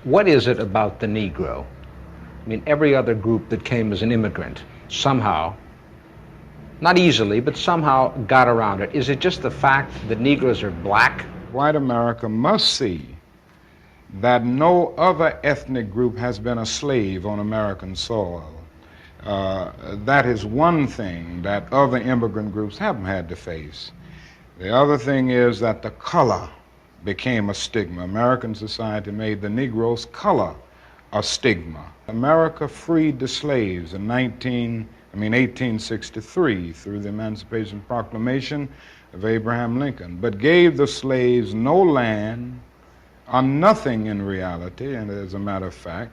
What is it about the Negro? I mean, every other group that came as an immigrant somehow, not easily, but somehow got around it. Is it just the fact that Negroes are black? White America must see that no other ethnic group has been a slave on American soil. That is one thing that other immigrant groups haven't had to face. The other thing is that the color became a stigma. American society made the Negro's color a stigma. America freed the slaves in 1863 through the Emancipation Proclamation of Abraham Lincoln, but gave the slaves no land or nothing in reality, and as a matter of fact,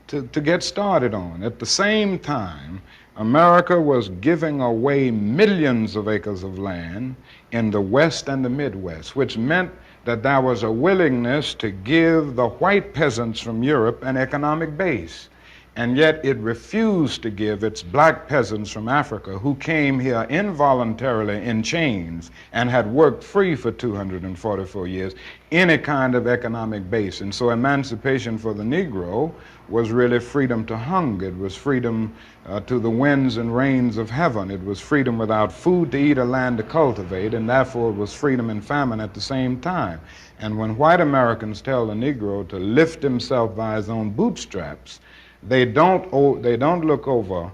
to get started on. At the same time, America was giving away millions of acres of land in the West and the Midwest, which meant that there was a willingness to give the white peasants from Europe an economic base. And yet it refused to give its black peasants from Africa, who came here involuntarily in chains and had worked free for 244 years, any kind of economic base. And so emancipation for the Negro was really freedom to hunger. It was freedom to the winds and rains of heaven. It was freedom without food to eat or land to cultivate, and therefore it was freedom and famine at the same time. And when white Americans tell the Negro to lift himself by his own bootstraps, they don't look over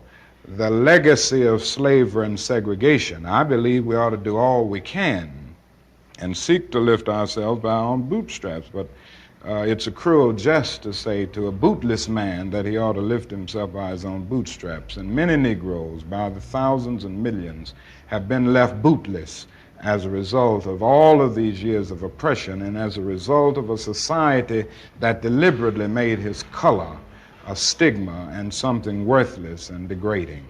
the legacy of slavery and segregation. I believe we ought to do all we can and seek to lift ourselves by our own bootstraps, but it's a cruel jest to say to a bootless man that he ought to lift himself by his own bootstraps. And many Negroes, by the thousands and millions, have been left bootless as a result of all of these years of oppression and as a result of a society that deliberately made his color a stigma and something worthless and degrading.